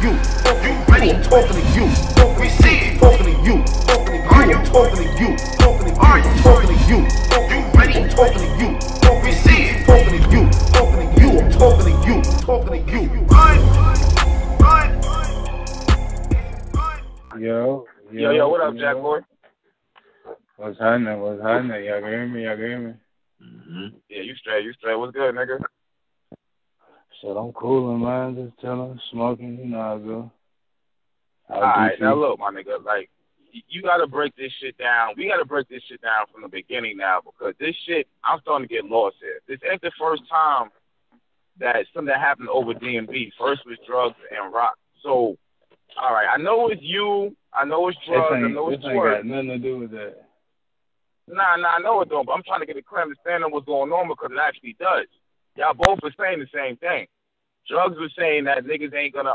you. I'm talking to you. We see it. Talking to you. Are you talking to you? Are you talking to you? You ready? I'm talking to you. We see it. Talking to you. I'm talking to you. Talking to you. Run. Yo, what up, Jakkboy? What's happening? Y'all can hear me? Mm-hmm. Yeah, you straight. What's good, nigga? Shit, I'm cooling, man. Just chilling, smoking. You know how I go. Alright, now look, my nigga, like, you gotta break this shit down. We gotta break this shit down from the beginning now, because this shit, I'm starting to get lost here. This ain't the first time that something happened over DMV. First was drugs and rock. So, alright, I know it's you. I know it's drugs. I know it's ain't got nothing to do with that. Nah, I know it don't, but I'm trying to get a clear understanding of what's going on, because it actually does. Y'all both are saying the same thing. Drugs was saying that niggas ain't gonna,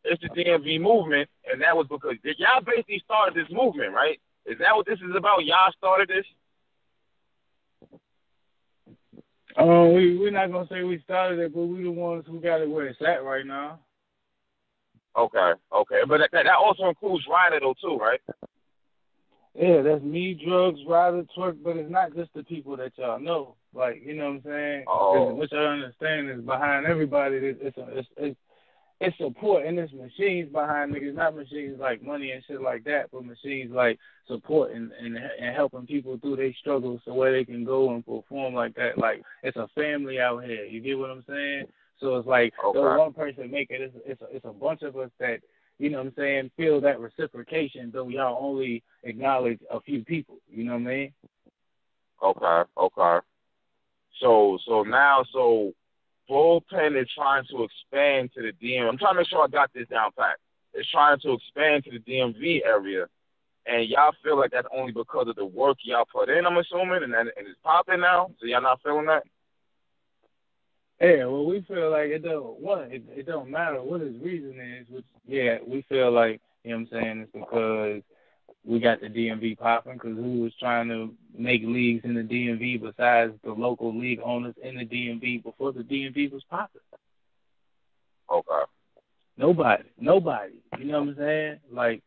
it's the DMV movement, and that was because y'all basically started this movement, right? Is that what this is about? Y'all started this? We're not gonna say we started it, but we the ones who got it where it's at right now. Okay, but that also includes Ryder though too, right? Yeah, that's me, drugs, Ryder, twerk, but it's not just the people that y'all know. Like, you know what I'm saying? Oh. What y'all understand is behind everybody, it's support, and there's machines behind niggas, not machines like money and shit like that, but machines like support and helping people through their struggles so where they can go and perform like that. Like, it's a family out here. You get what I'm saying? So it's like, though one person make it, it's a bunch of us that, you know what I'm saying, feel that reciprocation, though y'all only acknowledge a few people. You know what I mean? Okay. So now, Bullpen is trying to expand to the DMV. I'm trying to make sure I got this down pat. It's trying to expand to the DMV area, and y'all feel like that's only because of the work y'all put in, I'm assuming, and it's popping now? So y'all not feeling that? Yeah, well, we feel like it don't matter what his reason is. Which, yeah, we feel like, you know what I'm saying, it's because we got the DMV popping, because who was trying to make leagues in the DMV besides the local league owners in the DMV before the DMV was popping? Okay. Nobody. You know what I'm saying? Like,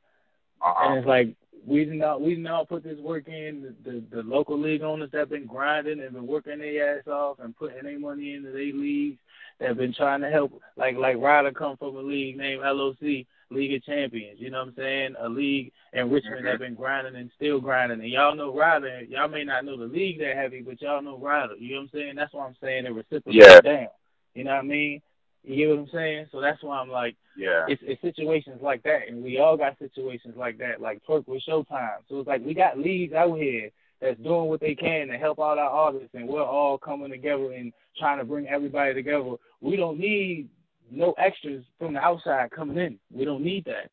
and it's like, we didn't all put this work in. The local league owners that have been grinding and been working their ass off and putting their money into their leagues, that have been trying to help. Like Ryder come from a league named LOC, League of Champions. You know what I'm saying? A league in Richmond that been grinding and still grinding. And y'all know Ryder. Y'all may not know the league that heavy, but y'all know Ryder. You know what I'm saying? That's why I'm saying it reciprocates down. You know what I mean? You get what I'm saying? So that's why I'm like, it's situations like that, and we all got situations like that, like Twerk with Showtime. So it's like we got leagues out here that's doing what they can to help out our artists, and we're all coming together and trying to bring everybody together. We don't need no extras from the outside coming in. We don't need that.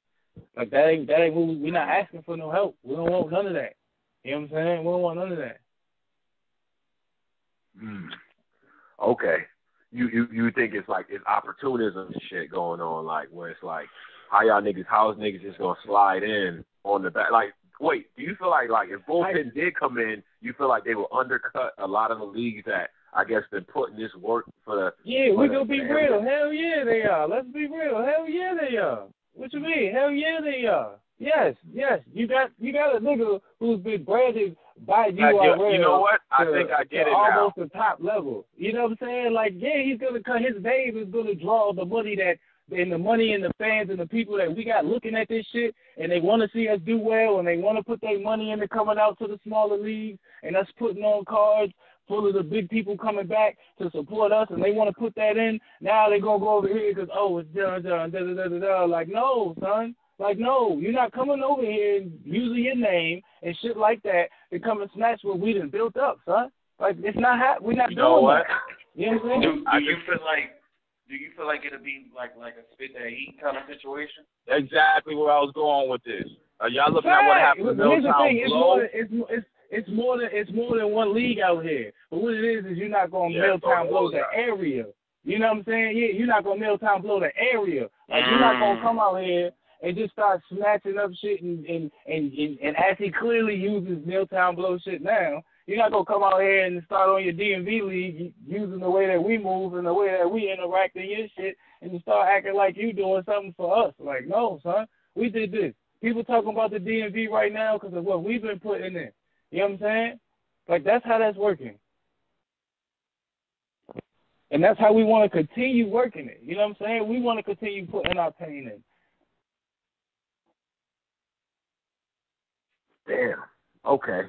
Like, that ain't what we're not asking for no help. We don't want none of that. You know what I'm saying? We don't want none of that. Okay. You think it's like it's opportunism and shit going on, like where it's like how niggas just gonna slide in on the back? Like, wait, do you feel like if Bullpen did come in, you feel like they will undercut a lot of the leagues that I guess been putting this work for the? Yeah, we gonna be real. Hell yeah, they are. Let's be real. Hell yeah, they are. What you mean? Hell yeah, they are. Yes. You got a nigga who's been branded by URL. You know what? I think I get it now. Almost the top level. You know what I'm saying? Like, yeah, he's gonna cut his name is gonna draw the money and the fans and the people that we got looking at this shit, and they want to see us do well, and they want to put their money into coming out to the smaller leagues and us putting on cards full of the big people coming back to support us, and they want to put that in. Now they gonna go over here because it's done. Like, no, son. Like, no, you're not coming over here and using your name and shit like that to come and snatch what we done built up, son. Like, it's not we're not doing that. You know what I'm saying? Do you feel like it'll be like a spit that heat kind of situation? Exactly where I was going with this. Y'all looking at what happened to Milltown Blow? It's more than one league out here. But what it is you're not going to Milltown Blow the area. You know what I'm saying? Yeah, you're not going to Milltown Blow the area. Like, you're not going to come out here and just start snatching up shit and as he clearly uses Milltown Blow shit now, you're not going to come out here and start on your DMV league using the way that we move and the way that we interact in your shit and you start acting like you doing something for us. Like, no, son, we did this. People talking about the DMV right now because of what we've been putting in. You know what I'm saying? Like, that's how that's working. And that's how we want to continue working it. You know what I'm saying? We want to continue putting our pain in. Damn. Okay.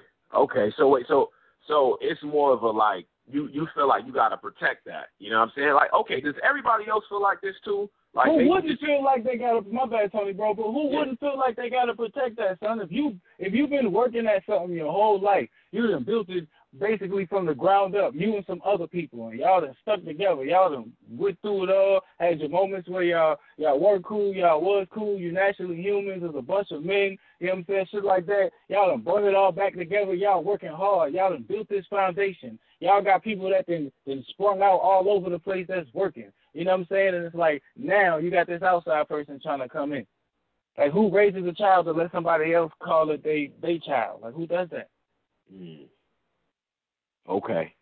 So wait. So it's more of a like you feel like you gotta protect that. You know what I'm saying? Like, okay, does everybody else feel like this too? Like, who wouldn't feel like they gotta? My bad, Tony, bro. But who wouldn't feel like they gotta protect that, son? If you've been working at something your whole life, you done built it basically from the ground up. You and some other people, and y'all done stuck together. Y'all done went through it all. Had your moments where y'all were cool. Y'all was cool. You naturally humans as a bunch of men. You know what I'm saying? Shit like that. Y'all done brought it all back together. Y'all working hard. Y'all done built this foundation. Y'all got people that been sprung out all over the place that's working. You know what I'm saying? And it's like, now you got this outside person trying to come in. Like, who raises a child to let somebody else call it they child? Like, who does that? Okay.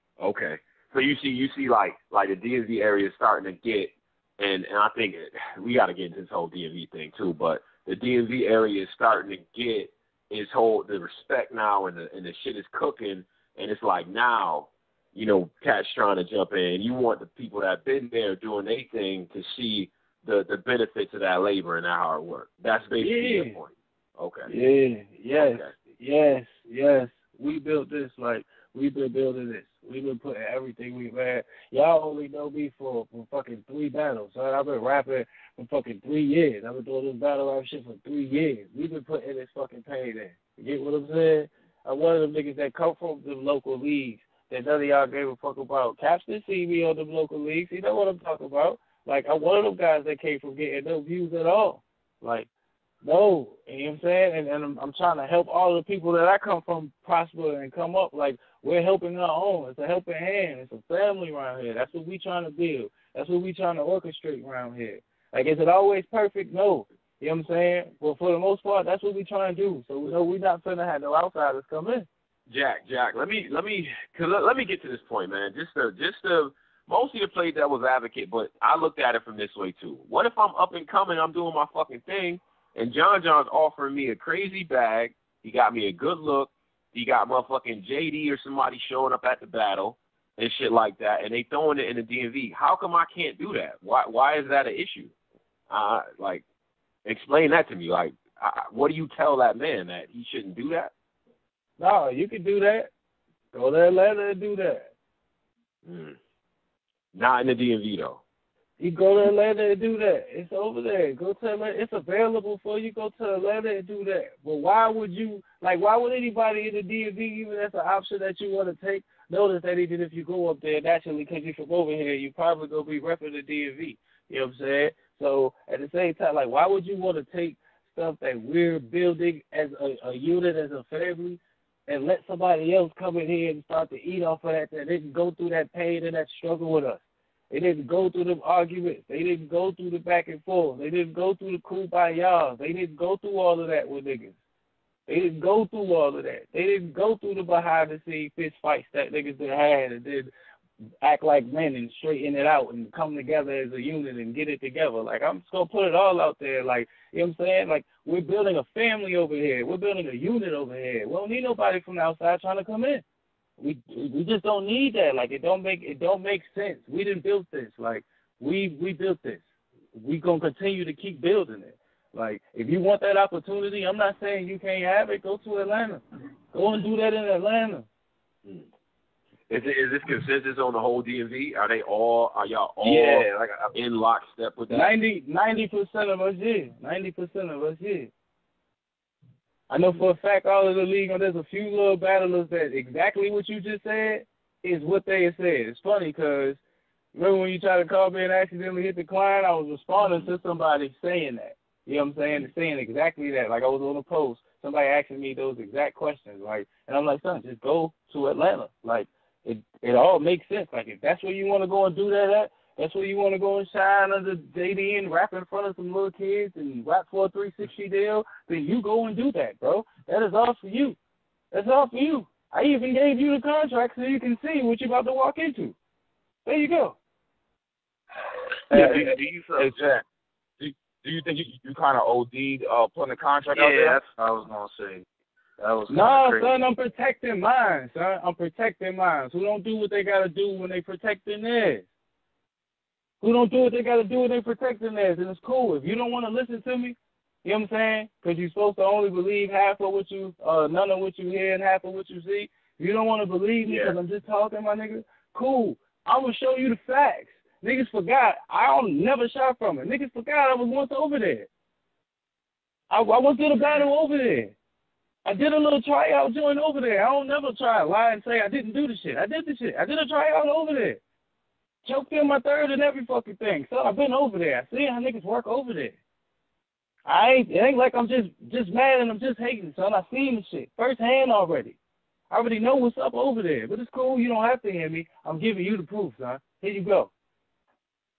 So you see like the DMV area is starting to get, and I think we got to get into this whole DMV thing too, but the DMV area is starting to get the respect now, and the shit is cooking, and it's like now, you know, cats trying to jump in. You want the people that have been there doing their thing to see the benefits of that labor and that hard work. That's basically the point. Okay. Yes. We built this, like, we've been building this. We've been putting everything we've had. Y'all only know me for fucking 3 battles. So I've been rapping for fucking 3 years. I've been doing this battle rap shit for 3 years. We've been putting this fucking pain in. You get what I'm saying? I'm one of them niggas that come from the local leagues that none of y'all gave a fuck about. Caps didn't see me on them local leagues. You know what I'm talking about. Like, I'm one of them guys that came from getting no views at all. Like, no, you know what I'm saying? And I'm trying to help all the people that I come from prosper and come up. Like, we're helping our own. It's a helping hand. It's a family around here. That's what we trying to build. That's what we trying to orchestrate around here. Like, is it always perfect? No. You know what I'm saying? But for the most part, that's what we trying to do. So, no, we're not finna have no outsiders come in. Jack, let me get to this point, man. Just to mostly to play devil's advocate, but I looked at it from this way too. What if I'm up and coming, I'm doing my fucking thing, and John's offering me a crazy bag, he got me a good look, he got motherfucking JD or somebody showing up at the battle and shit like that, and they throwing it in the DMV. How come I can't do that? Why is that an issue? Like, explain that to me. Like, what do you tell that man, that he shouldn't do that? No, you can do that. Go to Atlanta and do that. Not in the DMV, though. You go to Atlanta and do that. It's over there. Go to Atlanta. It's available for you. Go to Atlanta and do that. But why would anybody in the DMV, even that's an option that you want to take, notice that even if you go up there naturally because you're from over here, you probably going to be repping the DMV. You know what I'm saying? So at the same time, like, why would you want to take stuff that we're building as a unit, as a family, and let somebody else come in here and start to eat off of that didn't go through that pain and that struggle with us? They didn't go through the arguments. They didn't go through the back and forth. They didn't go through the kumbaya. They didn't go through all of that with niggas. They didn't go through all of that. They didn't go through the behind-the-scenes fist fights that niggas had and then act like men and straighten it out and come together as a unit and get it together. Like, I'm just going to put it all out there. Like, you know what I'm saying? Like, we're building a family over here. We're building a unit over here. We don't need nobody from the outside trying to come in. We just don't need that. Like, it don't make sense. We didn't build this. Like, we built this. We gonna continue to keep building it. Like, if you want that opportunity, I'm not saying you can't have it. Go to Atlanta. Go and do that in Atlanta. Is this consensus on the whole DMV? Are y'all all in lockstep with that? 90% of us, yeah. 90% of us, yeah. I know for a fact all of the league, there's a few little battlers that exactly what you just said is what they said. It's funny because remember when you tried to call me and accidentally hit the client, I was responding to somebody saying that. You know what I'm saying? Saying exactly that. Like, I was on a post, somebody asking me those exact questions. Like, and I'm like, son, just go to Atlanta. Like, it all makes sense. Like, if that's where you want to go and do that at, that's where you want to go and shine under JD and rap in front of some little kids and rap for a 360 deal, then you go and do that, bro. That is all for you. That's all for you. I even gave you the contract so you can see what you're about to walk into. There you go. Do you feel? Hey, Jack, do you think you kind of OD'd putting a contract out there? Yeah, that's what I was gonna say. That was no, crazy. son, I'm protecting mine, son. I'm protecting mine. Who don't do what they gotta do when they protecting theirs? Who don't do what they gotta do when they protecting theirs? And it's cool. If you don't want to listen to me, you know what I'm saying? Because you're supposed to only believe half of what you, none of what you hear and half of what you see. If you don't want to believe me because I'm just talking, my nigga, cool. I'm going to show you the facts. Niggas forgot. I don't never shot from it. Niggas forgot I was once over there. I once did a battle over there. I did a little tryout joint over there. I don't never try to lie and say I didn't do the shit. I did the shit. I did a tryout over there. Choked in my third and every fucking thing. So I've been over there. I see how niggas work over there. It ain't like I'm just mad and I'm just hating, son. I seen the shit firsthand already. I already know what's up over there. But it's cool. You don't have to hear me. I'm giving you the proof, son. Here you go.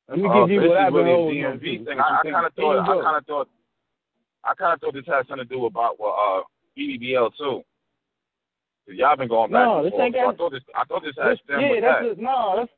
Let me give you what I've been holding on to. I kind of thought this had something to do about BBL too. Y'all been going back and forth. I thought this had stem with that.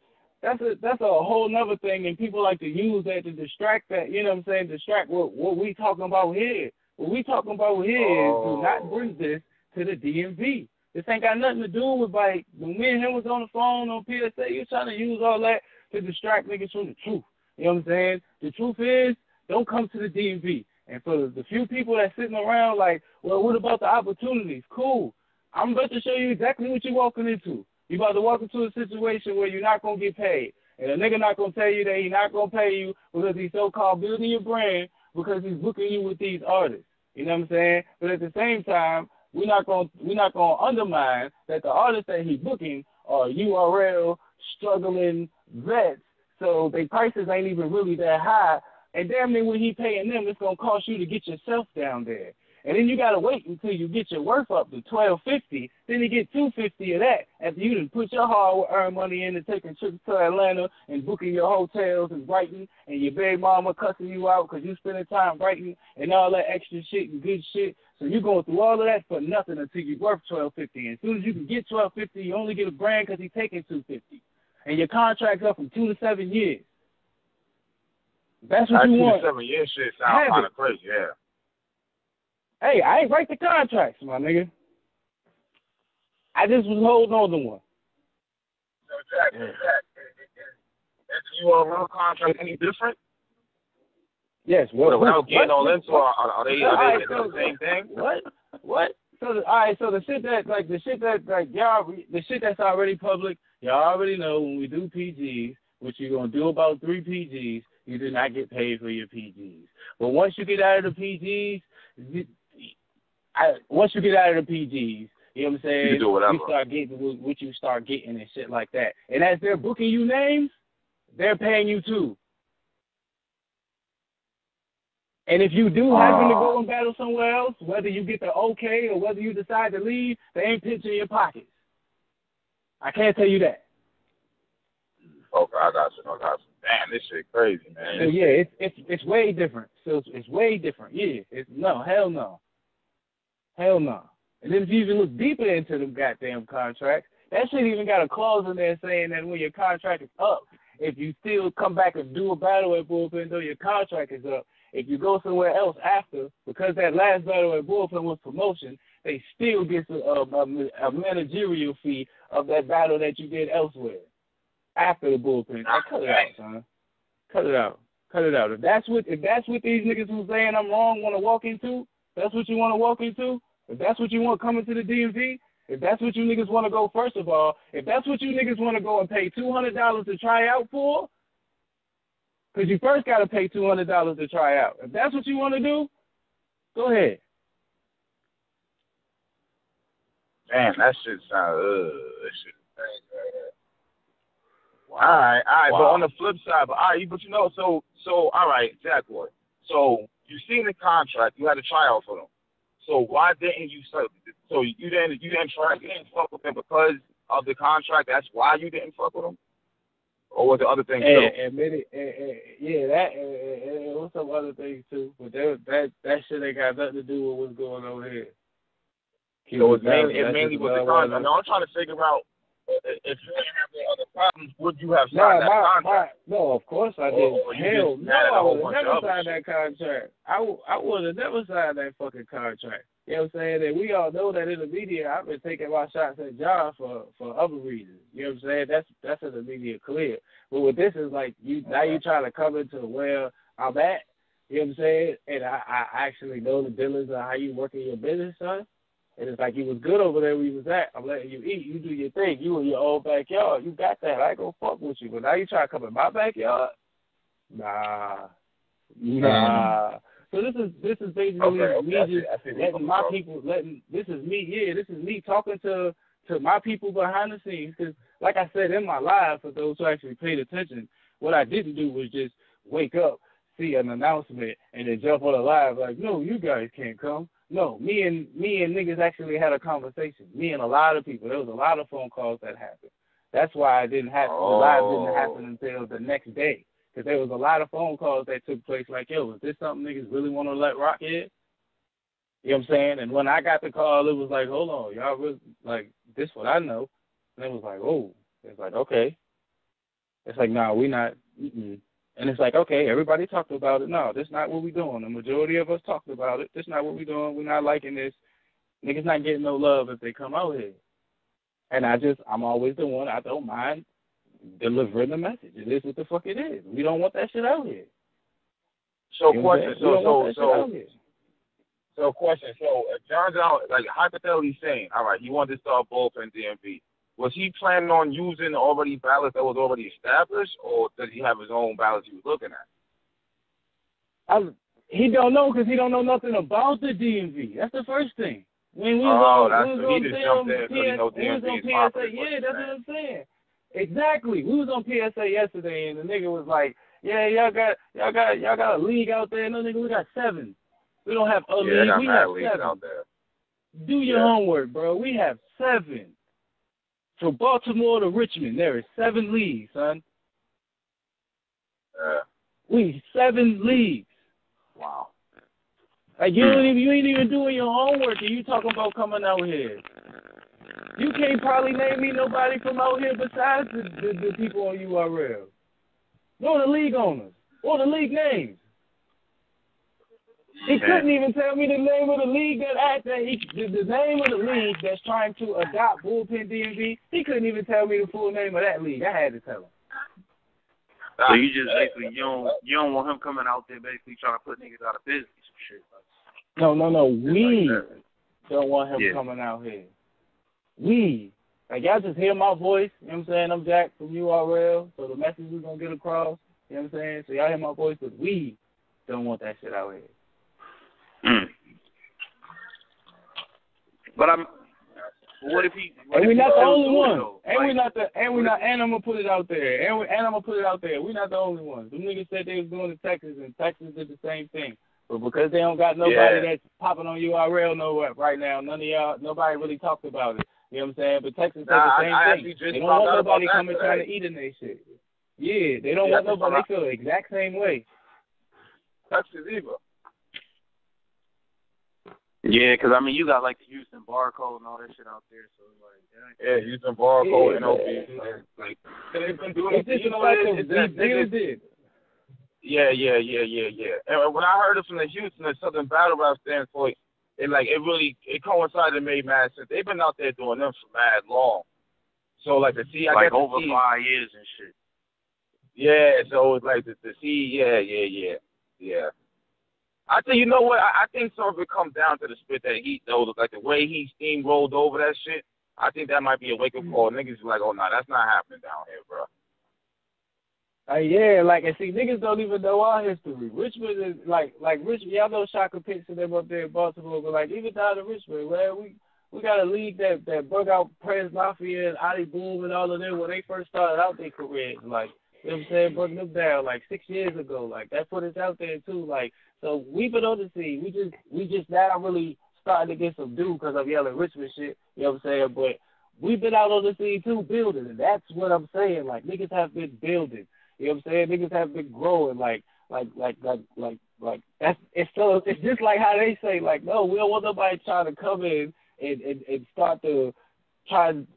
That's a whole nother thing, and people like to use that to distract that, you know what I'm saying, distract what we talking about here. What we talking about here is do not bring this to the DMV. This ain't got nothing to do with, like, when me and him was on the phone on PSA, you're trying to use all that to distract niggas from the truth. You know what I'm saying? The truth is, don't come to the DMV. And for the few people that's sitting around like, well, what about the opportunities? Cool. I'm about to show you exactly what you're walking into. You about to walk into a situation where you're not going to get paid. And a nigga not going to tell you that he's not going to pay you because he's so-called building your brand because he's booking you with these artists. You know what I'm saying? But at the same time, we're not going to undermine that the artists that he's booking are URL struggling vets, so their prices ain't even really that high. And damn near when he paying them, it's going to cost you to get yourself down there. And then you got to wait until you get your worth up to $1,250. Then you get $250 of that after you done put your hard-earned money into taking trips to Atlanta and booking your hotels in Brighton, and your baby mama cussing you out because you spending time Brighton and all that extra shit and good shit. So you're going through all of that for nothing until you're worth $1,250. And as soon as you can get $1,250, you only get a brand because he's taking $250. And your contract's up from 2 to 7 years. That's what you want. 2 to 7 years shit sounds kind of crazy, yeah. Hey, I ain't write the contracts, my nigga. I just was holding on to one. So, Jack, is the URL contract any different? Yes. Without getting all into, are they the same thing? What? So, the shit that's already public, y'all already know when we do PGs, which you're going to do about 3 PGs, you do not get paid for your PGs. But once you get out of the PGs, you know what I'm saying? You do whatever. You start getting what you start getting and shit like that. And as they're booking you names, they're paying you too. And if you do happen to go and battle somewhere else, whether you get the okay or whether you decide to leave, they ain't pinching your pockets. I can't tell you that. Okay, I got you. Damn, this shit crazy, man. So yeah, it's way different. So it's way different. Yeah, hell no. And then if you even look deeper into them goddamn contracts, that shit even got a clause in there saying that when your contract is up, if you still come back and do a battle at Bullpen, though your contract is up, if you go somewhere else after, because that last battle at Bullpen was promotion, they still get a managerial fee of that battle that you did elsewhere after the Bullpen. Cut it out, son. Cut it out. If that's what these niggas who saying I'm wrong want to walk into, that's what you want to walk into. If that's what you want coming to the DMV, if that's what you niggas want to go, first of all, if that's what you niggas want to go and pay $200 to try out for, because you first got to pay $200 to try out. If that's what you want to do, go ahead. Man, that shit sounds that shit crazy right there. Wow. All right. Wow. But on the flip side, but you know, so all right, Jakkboy. So you seen the contract, you had to try out for them. So why didn't you? So you didn't fuck with them because of the contract. That's why you didn't fuck with them, or was there other things too? It was some other things too. But that shit ain't got nothing to do with what's going on here. So it mainly was the contract. No, I'm trying to figure out if you didn't have any other problems, would you have signed that contract? No, of course I didn't. Hell no, I would have never signed that contract. I would have never signed that fucking contract. You know what I'm saying? And we all know that in the media, I've been taking my shots at John for other reasons. You know what I'm saying? That's in the media clear. But with this is like now you trying to come into where I'm at. You know what I'm saying? And I actually know the dealings of how you working your business, son. And it's like you was good over there where you was at. I'm letting you eat. You do your thing. You in your own backyard. You got that. I ain't gonna fuck with you. But now you try to come in my backyard? Nah. So this is basically me letting my people this is me talking to my people behind the scenes. Because like I said in my live, for those who actually paid attention, what I didn't do was just wake up, see an announcement, and then jump on the live like, no, you guys can't come. No, me and niggas actually had a conversation. Me and a lot of people. There was a lot of phone calls that happened. That's why the live didn't happen until the next day. Because there was a lot of phone calls that took place like, yo, is this something niggas really want to let rock in? You know what I'm saying? And when I got the call, it was like, hold on, y'all really, like, this what I know. And it was like, oh. It's like, okay. It's like, nah, we not, And it's like, okay, everybody talked about it. No, that's not what we doing. The majority of us talked about it. That's not what we doing. We're not liking this. Niggas not getting no love if they come out here. And I'm always the one, I don't mind delivering the message. It is what the fuck it is. We don't want that shit out here. So question, question. So if John's out, like hypothetically saying, all right, he wanted to start Bullpen DMV. Was he planning on using already ballots that was already established, or does he have his own ballots he was looking at? He don't know because he don't know nothing about the DMV. That's the first thing. When we he just jumped in because he knows DMV is popular. Yeah, that's what I'm saying. Exactly. We was on PSA yesterday, and the nigga was like, "Yeah, y'all got a league out there." No, nigga, we got 7. We don't have a league. We have 7. Out there. Do your homework, bro. We have 7. From Baltimore to Richmond, there is 7 leagues, son. We 7 leagues. Wow. Like you ain't even doing your homework, and you talking about coming out here. You can't probably name me nobody from out here besides the people on URL. Nor the league owners, or the league names. He couldn't even tell me the name of the league the name of the league that's trying to adopt Bullpen DMV. He couldn't even tell me the full name of that league. I had to tell him. So you just basically you don't want him coming out there basically trying to put niggas out of business and shit. No. We don't want him coming out here. Y'all just hear my voice. You know what I'm saying? I'm Jack from URL, so the message we're gonna get across. You know what I'm saying? So y'all hear my voice, but we don't want that shit out here. But what if he? And we're not the only ones. And I'm gonna put it out there. And I'm gonna put it out there. We're not the only ones. Them niggas said they was going to Texas, and Texas did the same thing. But because they don't got nobody that's popping on URL nowhere right now, nobody really talked about it. You know what I'm saying? But Texas said the same thing. They don't want nobody coming trying to eat in their shit. Yeah, they don't want nobody. They feel the exact same way. Texas either. Yeah, because, I mean, you got, like, the Houston barcode and all that shit out there, so, like... Yeah, Houston barcode, NOB. Like, they've been doing it. You know what it is? Yeah. And when I heard it from the Houston and Southern Battle Rap standpoint, it coincided and made mad sense. They've been out there doing them for mad long. So, like, the C... Like, over 5 years and shit. Yeah, so it's like the C... Yeah. I think, you know what? I think some of it comes down to the spit that he, though, like the way he steamrolled over that shit. I think that might be a wake-up call. Niggas be like, oh, nah, that's not happening down here, bro. And see, niggas don't even know our history. Richmond is, like Richmond, y'all know Shaka Pitts and them up there in Baltimore, but, like, even down in Richmond, where we got a league that broke out Prez Mafia and Ali Boom and all of them when they first started out their careers, like, you know what I'm saying, broke them down, like, 6 years ago. Like, that put us out there, too, like, so we've been on the scene. We just now really starting to get some due because of yelling Richmond shit. You know what I'm saying? But we've been out on the scene too, building, and that's what I'm saying. Like niggas have been building. You know what I'm saying? Niggas have been growing. Like that's it's just like how they say like no, we don't want nobody trying to come in and start to try and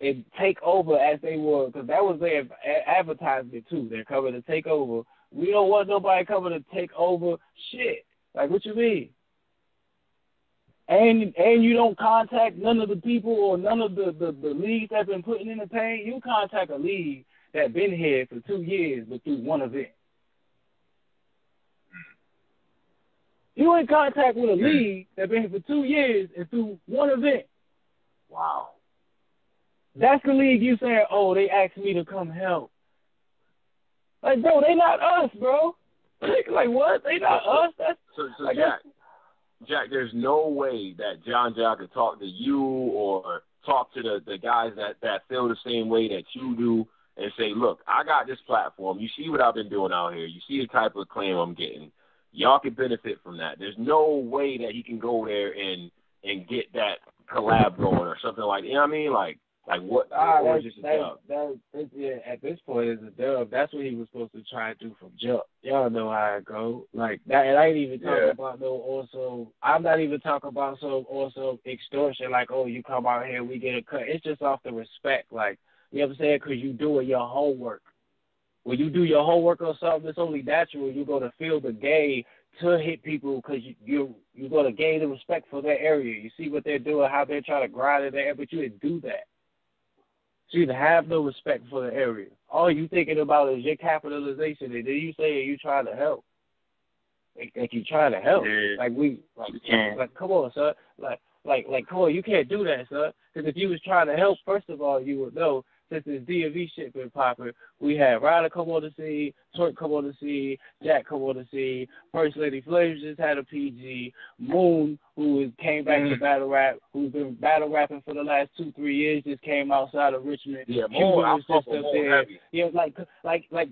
take over as they were, because that was their advertisement too. They're coming to take over. We don't want nobody coming to take over shit. Like, what you mean? And you don't contact none of the people or none of the leagues that been putting in the pain. You contact a league that been here for 2 years but through one event. You in contact with a league that been here for 2 years and through one event. Wow. That's the league you saying, oh, they asked me to come help. Like, bro, they not us, bro. Like, what? They not us? That's so like, Jack, there's no way that John Jack could talk to you or talk to the guys that feel the same way that you do and say, look, I got this platform. You see what I've been doing out here. You see the type of claim I'm getting. Y'all can benefit from that. There's no way that he can go there and get that collab going or something like, you know what I mean? Like what? Or just a dub? Yeah, at this point, it's a dub. That's what he was supposed to try to do from jump. Y'all know how it go. Like that, and I ain't even talking about I'm not even talking about also extortion. Like, oh, you come out here, we get a cut. It's just off the respect. Like, you know what I'm saying? Because you doing your homework. When you do your homework on something, it's only natural. You're going to feel the game to hit people because you're going to gain the respect for their area. You see what they're doing, how they're trying to grind in there, but you didn't do that. So you have no respect for the area. All you thinking about is your capitalization, and then you say you trying to help. Like you trying to help. Yeah. Like come on, sir. Like come on, you can't do that, sir. Because if you was trying to help, first of all, you would know. Since this DMV shit been popping, we had Ryder come on the scene, Twerk come on the scene, Jack come on the scene, First Lady Flames just had a PG, Moon, who came back to battle rap, who's been battle rapping for the last 2-3 years, just came outside of Richmond. Yeah, Moon was just up there. Heavy. Yeah, like,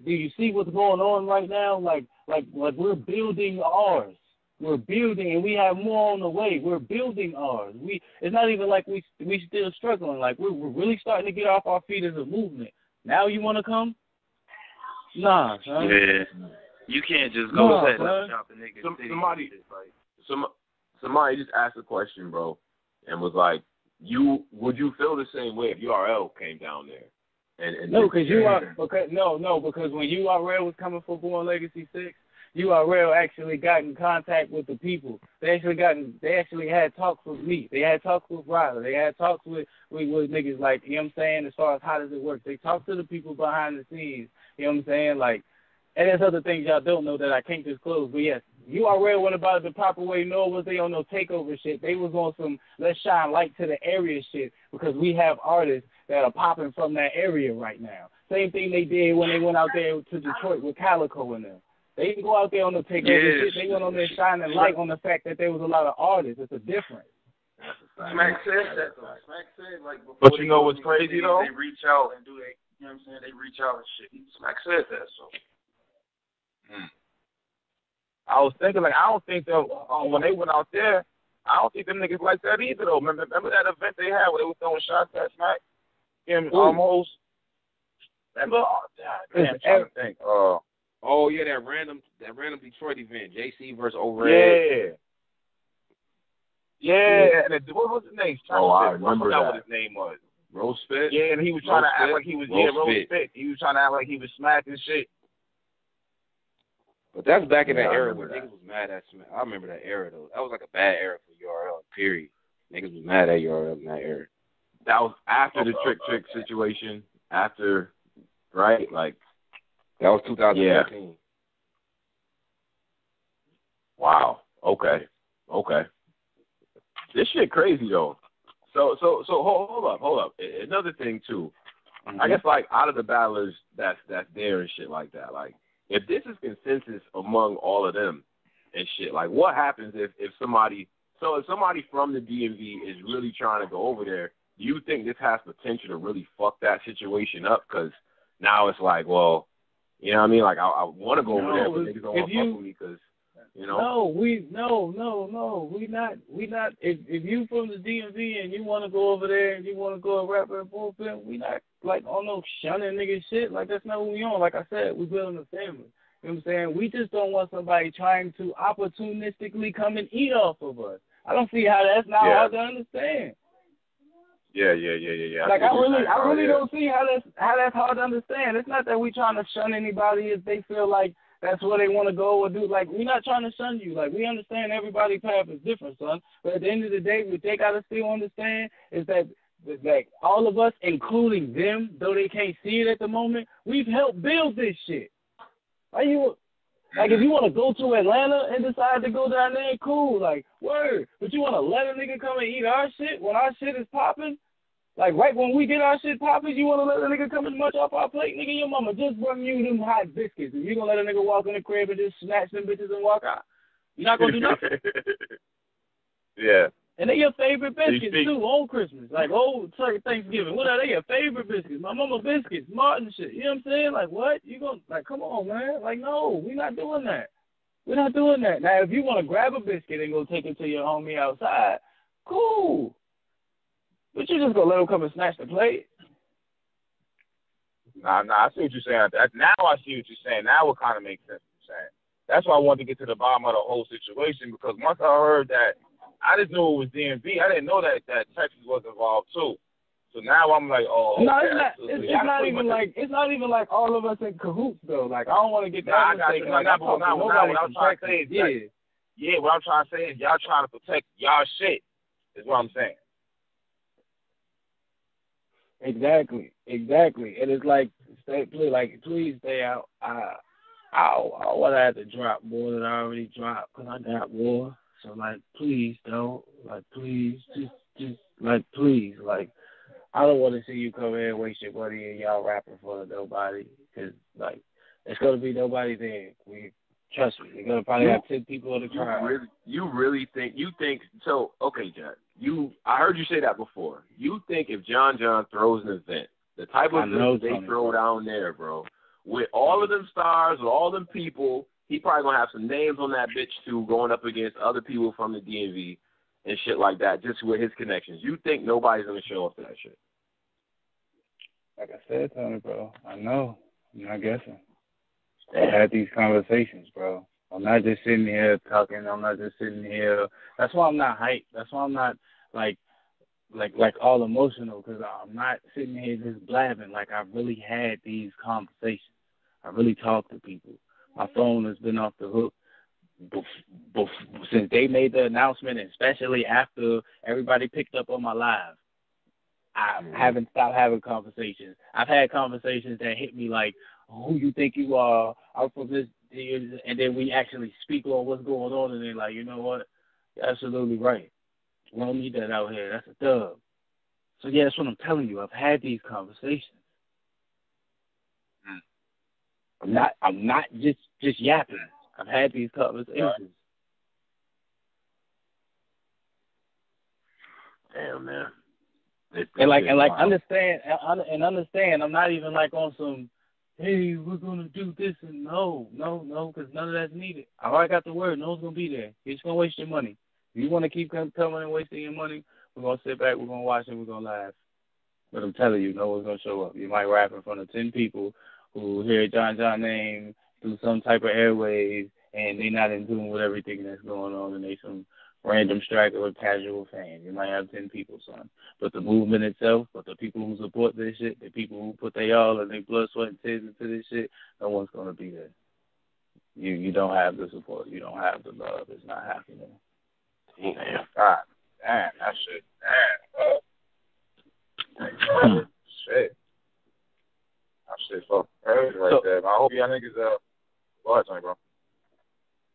do you see what's going on right now? Like we're building ours. We're building, and we have more on the way. We're building ours. It's not even like we still struggling. Like we're really starting to get off our feet as a movement. Now you want to come? Nah, son. Yeah, you can't just go set up shop and niggas. Somebody just asked a question, bro, and was like, would you feel the same way if URL came down there? And no, because because when URL was coming for Born Legacy 6. URL actually got in contact with the people. They actually had talks with me. They had talks with Ryder. They had talks with niggas like, you know what I'm saying, as far as how does it work. They talked to the people behind the scenes, you know what I'm saying, like, and there's other things y'all don't know that I can't disclose, but yes, URL went about it the proper way, nor was they on no takeover shit. They was on some let's shine light to the area shit because we have artists that are popping from that area right now. Same thing they did when they went out there to Detroit with Calico and them. They didn't go out there on the takeover shit. They went on there shining light on the fact that there was a lot of artists. It's a difference. Smack said that though. Smack said like before. But you know what's crazy though? They reach out and do they. You know what I'm saying? They reach out and shit. Smack said that so. I was thinking like I don't think that when they went out there, I don't think them niggas like that either though. Remember that event they had where they was throwing shots at Smack? Almost. Remember? I'm trying to think. Oh yeah, that random Detroit event, JC versus Over. Yeah. And what was his name? I remember that. What his name was. Rose Spit. Yeah, and he was trying to act like he was Rose Spit. He was trying to act like he was smacking shit. But that's back in that era when niggas was mad at Smack. I remember that era though. That was like a bad era for URL. Period. Niggas was mad at URL in that era. That was after the Trick situation. After, right? Like. That was 2013. Yeah. Wow. Okay. This shit crazy though. So hold up. Another thing too. Mm-hmm. I guess like out of the battlers that's there and shit like that. Like if this is consensus among all of them and shit, like what happens if somebody from the DMV is really trying to go over there? Do you think this has potential to really fuck that situation up? Because now it's like, well. You know what I mean? Like, I want to go over there, but niggas don't want to fuck with me because, you know. No, we not. If you from the DMV and you want to go over there and you want to go and rap at Bullpen, we not, like, on no shunning nigga shit. Like, that's not what we on. Like I said, we building a family. You know what I'm saying? We just don't want somebody trying to opportunistically come and eat off of us. I don't see how that's not hard to understand. Yeah. Like I really don't see how that's hard to understand. It's not that we trying to shun anybody if they feel like that's where they want to go or do. Like, we're not trying to shun you. Like, we understand everybody's path is different, son. But at the end of the day, what they gotta still understand is that like all of us, including them, though they can't see it at the moment, we've helped build this shit. Like if you want to go to Atlanta and decide to go down there, cool, like, word. But you want to let a nigga come and eat our shit when our shit is popping? Like, right when we get our shit popping, you want to let a nigga come and munch off our plate? Nigga, your mama just brought you them hot biscuits, and you going to let a nigga walk in the crib and just snatch them bitches and walk out? You're not going to do nothing. Yeah. And they your favorite biscuits, too, on Christmas. Like, Thanksgiving. What are they your favorite biscuits? My mama biscuits, Martin shit. You know what I'm saying? Like, what? You going to, like, come on, man. Like, no, we're not doing that. We're not doing that. Now, if you want to grab a biscuit and go take it to your homie outside, cool. But you just going to let him come and snatch the plate? Nah, I see what you're saying. Now I see what you're saying. Now it kind of makes sense what you're saying. That's why I wanted to get to the bottom of the whole situation, because once I heard that, I just knew it was DMV. I didn't know that Texas was involved too. So now I'm like, oh. No, it's not even like all of us in cahoots though. Like, I don't want to get that mistake. What I'm trying to say is, what I'm trying to say is y'all trying to protect y'all shit. Is what I'm saying. Exactly. And it's like, please stay out. I would have to drop more than I already dropped because I got more. So, like, please don't. Like, please, just like, please. Like, I don't want to see you come here and waste your money and y'all rapping for nobody. Because, like, it's going to be nobody there. Trust me, you're going to probably have 10 people in the crowd. You really think, so, okay, Jack, I heard you say that before. You think if John throws an event, the type of event they throw down there, bro, with all of them stars, with all them people, he probably going to have some names on that bitch, too, going up against other people from the DMV and shit like that, just with his connections. You think nobody's going to show up to that shit? Like I said, Tony, bro, I know. I'm not guessing. I had these conversations, bro. I'm not just sitting here talking. I'm not just sitting here. That's why I'm not hyped. That's why I'm not, like all emotional, because I'm not sitting here just blabbing. Like, I really had these conversations. I really talked to people. My phone has been off the hook since they made the announcement, and especially after everybody picked up on my live. I haven't stopped having conversations. I've had conversations that hit me like, who you think you are, I'm from this, and then we actually speak on what's going on, and they're like, you know what, you're absolutely right. We don't need that out here. That's a dub. So, yeah, that's what I'm telling you. I've had these conversations. I'm not just yapping. I've had these conversations. Damn, man. Understand. I'm not even like on some, hey, we're gonna do this, and no, because none of that's needed. I already got the word. No one's gonna be there. You're just gonna waste your money. If you want to keep coming and wasting your money, we're gonna sit back, we're gonna watch, and we're gonna laugh. But I'm telling you, no one's gonna show up. You might rap in front of 10 people who hear John name through some type of airwaves, and they're not in tune with everything that's going on, and they some random striker or casual fan. You might have 10 people, son. But the movement itself, but the people who support this shit, the people who put their all and their blood, sweat, and tears into this shit, no one's going to be there. You don't have the support. You don't have the love. It's not happening. Damn. God. Damn. That shit. Damn. Shit. That shit so crazy right there. I hope y'all niggas, go ahead, Tony, bro.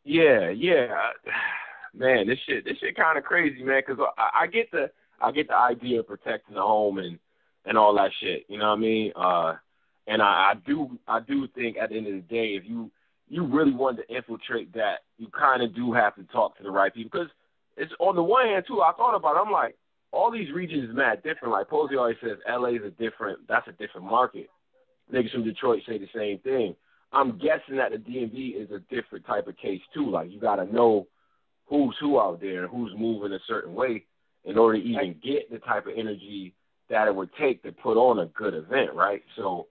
Yeah. Man, this shit kind of crazy, man. Because I get the idea of protecting the home and all that shit. You know what I mean? And I do think at the end of the day, if you really wanted to infiltrate that, you kind of do have to talk to the right people. Because it's on the one hand too. I thought about it. I'm like, all these regions is mad different. Like Posey always says, LA is that's a different market. Niggas from Detroit say the same thing. I'm guessing that the DMV is a different type of case too. Like, you got to know who's who out there and who's moving a certain way in order to even get the type of energy that it would take to put on a good event, right? So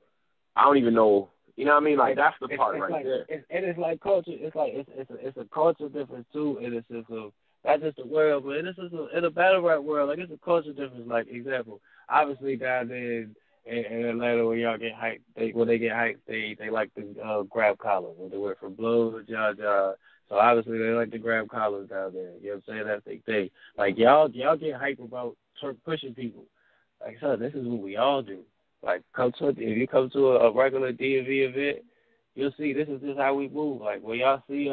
I don't even know, you know what I mean? Like, that's the part right there. It is like culture. It's like it's a culture difference too, in the sense of not just the world, but this is in a battle rap world. Like, it's a culture difference. Like, example, obviously down there in Atlanta where y'all get hyped, when they get hyped, they like to grab collars. When they wear from Blow to Jaja. So obviously they like to grab collars down there. You know what I'm saying? That's their thing. Like, y'all get hyped about pushing people. Like, son, this is what we all do. Like, if you come to a regular DMV event, you'll see this is just how we move. Like, when y'all see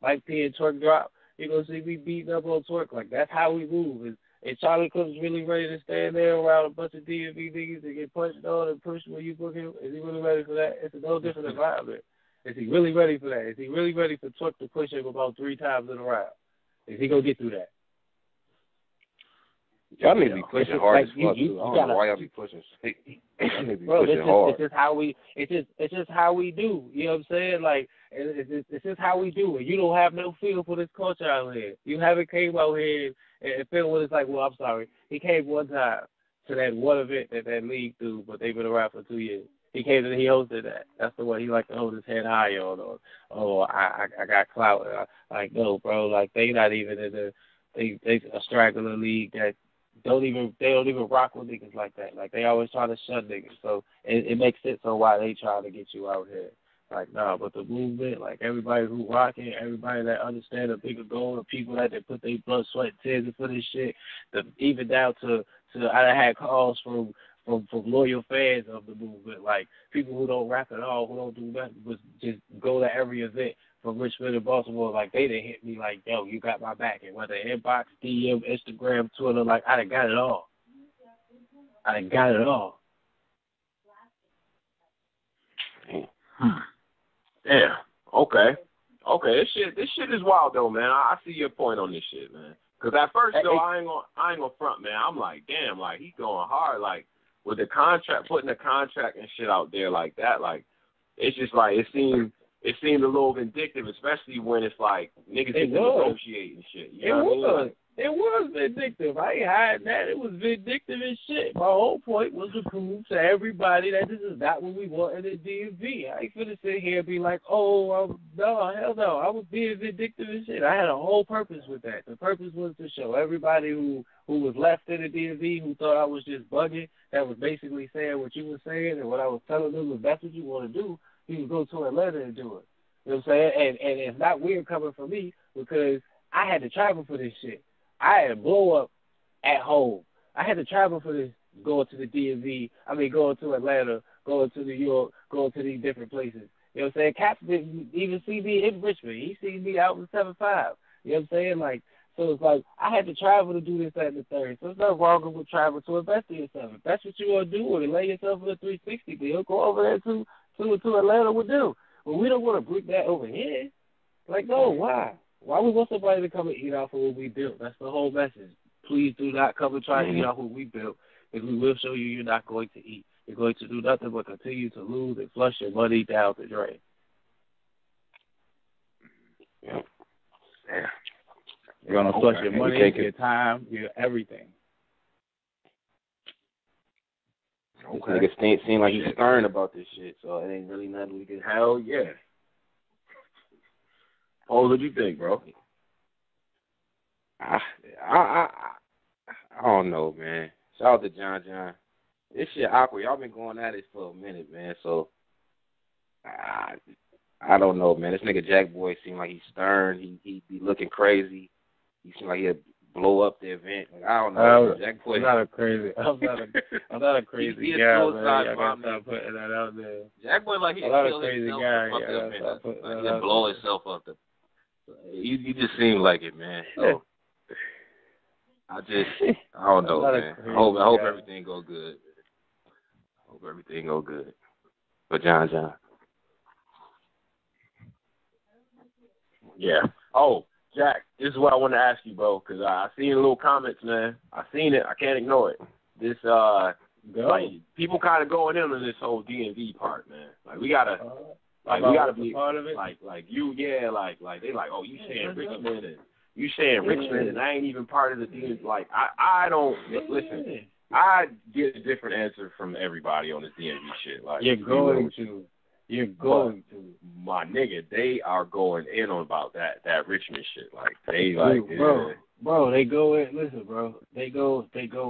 Mike P and Twerk drop, you're going to see me beating up on Twerk. Like, that's how we move. And Charlie Cook's really ready to stand there around a bunch of DMV niggas and get punched on and pushed when you book him. Is he really ready for that? It's a no different environment. Is he really ready for that? Is he really ready for Twerk to push him about 3 times in a round? Is he going to get through that? Y'all need to be pushing hard as fuck, too. I don't know why y'all be pushing. Y'all need to be pushing hard. It's just how we. It's just how we do. You know what I'm saying? Like, it's just how we do it. You don't have no feel for this culture out here. You haven't came out here and feel what it's like. Well, I'm sorry. He came one time to that one event that league threw, but they've been around for 2 years. He came and he hosted that. That's the one he like to hold his head high on. Or I got clout. Like, no, bro. Like, they not even in the they a straggler league that they don't even rock with niggas like that. Like, they always try to shut niggas. So it makes sense on why they try to get you out here. Like, nah, but the movement, like, everybody who rocking, everybody that understand the bigger goal, the people that they put their blood, sweat, and tears into this shit, even down to I had calls from loyal fans of the movement, like people who don't rap at all, who don't do nothing, but just go to every event from Richmond and Baltimore. Like, they done hit me like, yo, you got my back. And whether inbox, DM, Instagram, Twitter, like, I done got it all. Yeah. Okay. This shit is wild though, man. I see your point on this shit, man. Cause at first though, I ain't gonna front, man. I'm like, damn, like he going hard, like with the contract, putting the contract and shit out there like that. Like, it's just like it seemed a little vindictive, especially when it's like niggas get to negotiate and shit. You know what I mean? Like, it was vindictive. I ain't hiding that. It was vindictive as shit. My whole point was to prove to everybody that this is not what we want in the DMV. I ain't finna sit here and be like, no, hell no. I was being vindictive and shit. I had a whole purpose with that. The purpose was to show everybody who was left in the DMV, who thought I was just bugging, that was basically saying what you were saying, and what I was telling them, if that's what you want to do, you can go to Atlanta and do it. You know what I'm saying? And it's not weird coming from me, because I had to travel for this shit. I had a blow up at home. I had to travel for this, going to the DMV. Going to Atlanta, going to New York, going to these different places. You know what I'm saying? Caps didn't even see me in Richmond. He seen me out in 7-5. You know what I'm saying? Like, so it's like I had to travel to do this, that, and the third. So it's not wrong with travel to invest in yourself. If that's what you want to do, or to lay yourself in a 360 deal, go over there to Atlanta with them. But we don't want to bring that over here. Like, no, why? Why we want somebody to come and eat off of what we built? That's the whole message. Please do not come and try to eat off what we built, because we will show you you're not going to eat. You're going to do nothing but continue to lose and flush your money down the drain. Yeah. You're going to flush your money, your time, your everything. Okay. This nigga seem like he's stern about this shit, so it ain't really nothing we can. Hell yeah. Oh, what do you think, bro? I don't know, man. Shout out to John. This shit awkward. Y'all been going at it for a minute, man. So I don't know, man. This nigga Jakkboy seem like he's stern. He be looking crazy. He seem like he'll blow up the event. Like, I don't know. Jakkboy. I'm not a crazy guy, man. I gotta stop putting that out there. Jakkboy like he'll kill himself. He'll blow himself up. You just seem like it, man. So I don't know, man. I hope everything go good. Hope everything go good. But John. Yeah. Oh, Jack, this is what I want to ask you, bro, because I seen a little comments, man. I seen it. I can't ignore it. This like people kind of going in on this whole DMV part, man. Like we gotta be part of it. Like you, yeah. Like they like, oh, you saying Richmond, and I ain't even part of the DMV. Like I don't listen. I get a different answer from everybody on this DMV shit. Like you're going to. You're going to. My nigga, they are going in on about that Richmond shit. Like they like bro, they go in. Listen, bro, they go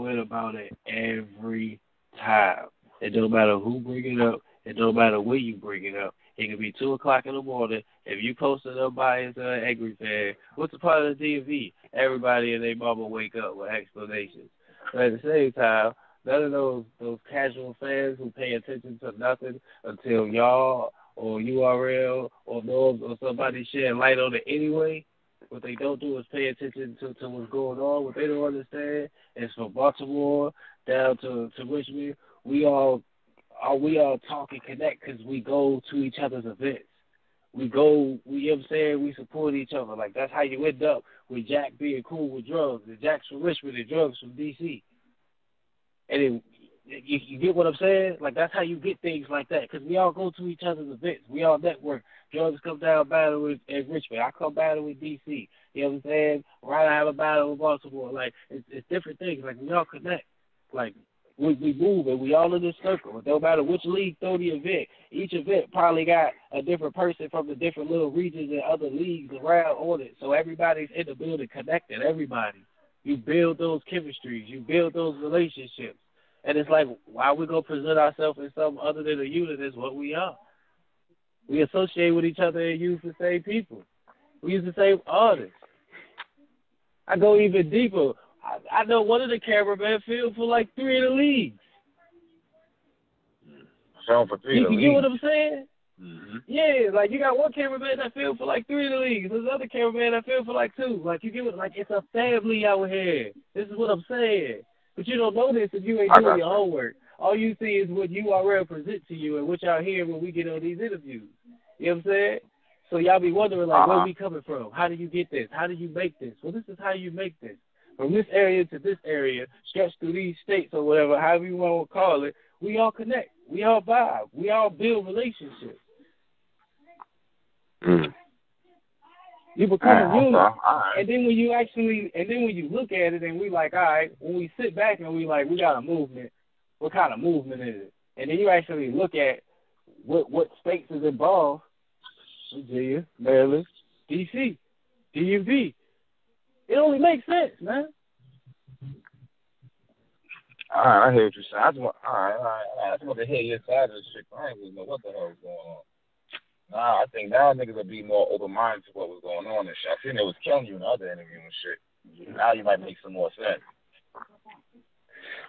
in about it every time. It don't matter who bring it up. It don't matter where you bring it up. It can be 2:00 in the morning. If you post it up by his angry fan, what's the part of the DMV? Everybody and their mama wake up with explanations. But at the same time, none of those casual fans who pay attention to nothing until y'all or URL or Norms or somebody shed light on it anyway. What they don't do is pay attention to what's going on. What they don't understand is from Baltimore down to Richmond, we all talk and connect because we go to each other's events. We go, you know what I'm saying? We support each other. Like, that's how you end up with Jack being cool with drugs, and Jack's from Richmond and drugs from D.C. And then, you get what I'm saying? Like, that's how you get things like that, because we all go to each other's events. We all network. Drugs come down battle in Richmond. I come battle with D.C. You know what I'm saying? Right, I have a battle with Baltimore. Like, it's different things. Like, we all connect. Like, we move, and we all in this circle. It don't matter which league throw the event. Each event probably got a different person from the different little regions and other leagues around on it. So everybody's in the building connected, everybody. You build those chemistries. You build those relationships. And it's like, why we going to present ourselves as something other than a unit is what we are. We associate with each other and use the same people. We use the same artists. I go even deeper. I know one of the cameramen filled for like 3 of the leagues. So for 3 of the leagues. You get what I'm saying? Mm-hmm. Yeah, like you got one cameraman that filled for like 3 of the leagues. There's another cameraman that filled for like 2. Like you get what? Like it's a family out here. This is what I'm saying. But you don't know this if you ain't doing your homework. All you see is what URL present to you and what y'all hear when we get on these interviews. You know what I'm saying? So y'all be wondering like, where we coming from? How do you get this? How do you make this? Well, this is how you make this. From this area to this area, stretch through these states or whatever, however you want to call it, we all connect. We all vibe. We all build relationships. You become a unit. And then when you look at it and we like, all right, when we sit back and we like, we got a movement, what kind of movement is it? And then you actually look at what states is involved. Virginia, Maryland, D.C., DMV. It only makes sense, man. All right, I hear what you're saying. I just want to hear your side of the shit. I ain't really know what the hell was going on. Nah, I think now niggas will be more open-minded to what was going on and shit. I seen it was killing you in the other interview and shit. Now you might make some more sense.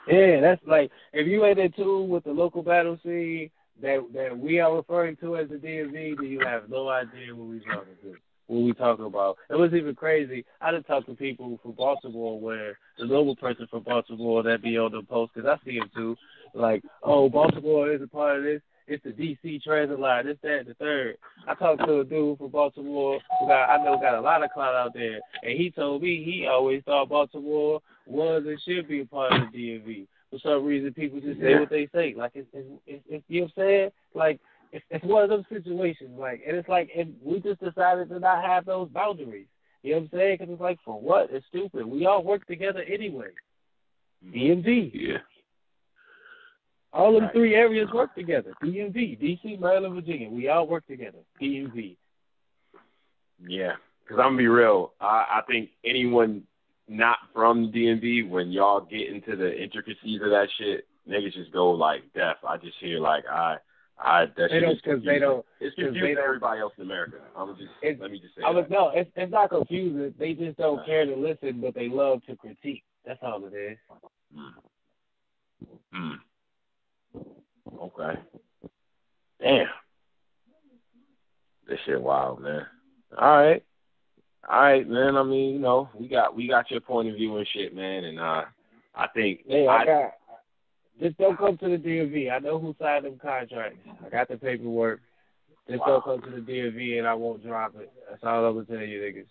Yeah, that's like, if you ain't in tune with the local battle scene that we are referring to as the DMV, then you have no idea what we talking about. It was even crazy. I done talked to people from Baltimore where the local person from Baltimore that be on the post, because I see him too, like, oh, Baltimore is a part of this. It's the D.C. transit line, this, that, and the third. I talked to a dude from Baltimore who I know got a lot of clout out there, and he told me he always thought Baltimore was and should be a part of the DMV. For some reason, people just say what they say. Like, it's you know what I'm saying? Like, it's one of those situations. Like, and it's like, and we just decided to not have those boundaries. You know what I'm saying? Because it's like, for what? It's stupid. We all work together anyway. DMV. Yeah. All of the 3 areas work together. DMV, D.C., Maryland, Virginia. We all work together. DMV. Yeah, because I'm going to be real. I think anyone not from DMV, when y'all get into the intricacies of that shit, niggas just go like deaf. I just hear like, that shit is confusing. It's confusing everybody else in America. Let me just say that. No, it's not confusing. They just don't care to listen, but they love to critique. That's all it is. Okay. Damn. This shit wild, man. All right, man. I mean, you know, we got your point of view and shit, man, and I think just don't come to the DMV. I know who signed them contracts. I got the paperwork. Just don't come to the DMV and I won't drop it. That's all I'm gonna tell you, niggas.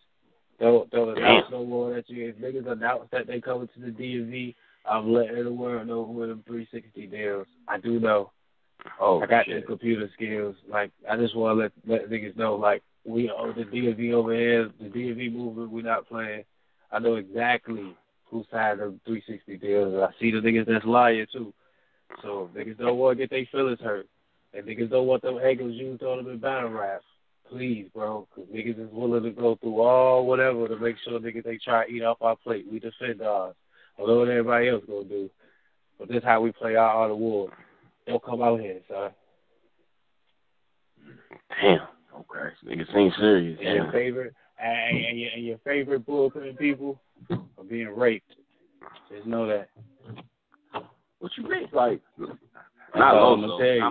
Don't announce no more that you. If niggas announce that they coming to the DMV, I'm letting the world know who are them 360 deals. I do know. I got the computer skills. Like, I just want to let niggas know, like, we own the DMV over here, the DMV movement, we're not playing. I know exactly who signed them 360 deals. I see the niggas that's lying, too. So, niggas don't want to get their feelings hurt. And niggas don't want them angles used on them in battle rap. Please, bro, because niggas is willing to go through all whatever to make sure niggas they try to eat off our plate. We defend ours. Although what everybody else gonna do. But this is how we play our art of war. Don't come out here, son. Damn. Okay. Niggas seem serious. And your favorite and your favorite bullpen people are being raped. Just know that. What you mean? Like, not low, I'm gonna tell you.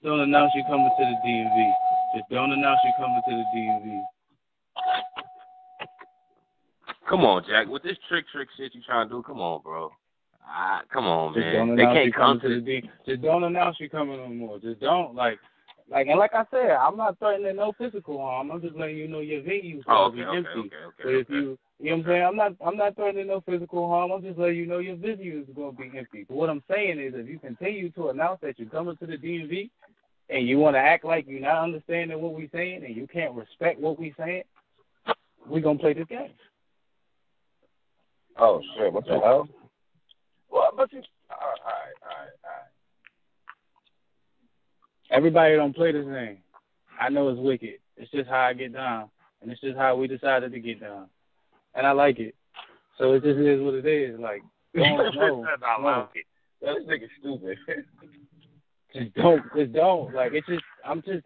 Don't announce you coming to the DMV. Just don't announce you coming to the DMV. Come on, Jack. With this trick shit you trying to do, come on, bro. Come on, just man. They can't come to the DMV. Just don't announce you coming no more. Just don't, and like I said, I'm not threatening no physical harm. I'm just letting you know your venue's gonna be empty. So if you know what I'm saying? I'm not threatening no physical harm. I'm just letting you know your venue is gonna be empty. But what I'm saying is, if you continue to announce that you're coming to the DMV and you want to act like you're not understanding what we're saying and you can't respect what we're saying, we're gonna play this game. Oh shit! What the hell? Well, but you. All right. Everybody don't play this game. I know it's wicked. It's just how I get down, and it's just how we decided to get down, and I like it. So it just is what it is. Like, no. That nigga stupid. Just don't. Like, it's just. I'm so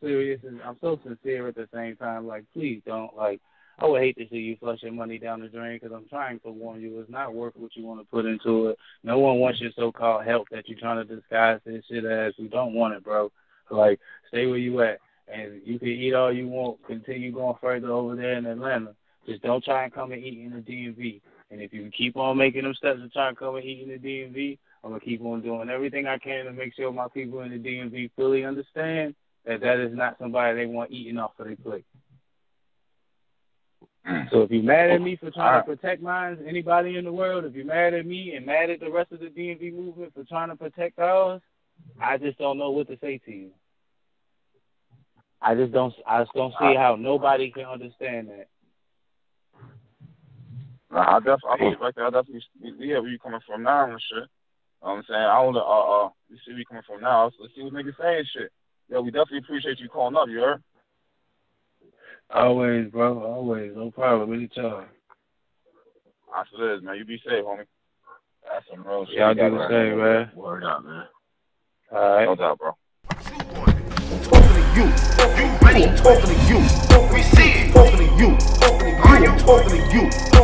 serious and I'm so sincere at the same time. Like, please don't. Like, I would hate to see you flush your money down the drain because I'm trying to warn you. It's not worth what you want to put into it. No one wants your so-called help that you're trying to disguise this shit as. We don't want it, bro. Like, stay where you at. And you can eat all you want. Continue going further over there in Atlanta. Just don't try and come and eat in the DMV. And if you keep on making them steps to try and come and eat in the DMV, I'm going to keep on doing everything I can to make sure my people in the DMV fully understand that is not somebody they want eating off of their plate. So if you're mad at me for trying to protect mine, anybody in the world, if you're mad at me and mad at the rest of the DMV movement for trying to protect ours, I just don't know what to say to you. I just don't see how nobody can understand that. I definitely see where you coming from now and shit. You know what I'm saying? I don't we see where you coming from now. So let's see what niggas saying shit. Yeah, we definitely appreciate you calling up, you heard? Always, bro. Always. No problem. Anytime. That's what it is, man. You be safe, homie. That's some real shit. Y'all do the same, man. Word up, man. All right. No doubt, bro. I'm talking to you. You ready? I'm talking to you. We see it. I'm talking to you. I'm talking to you.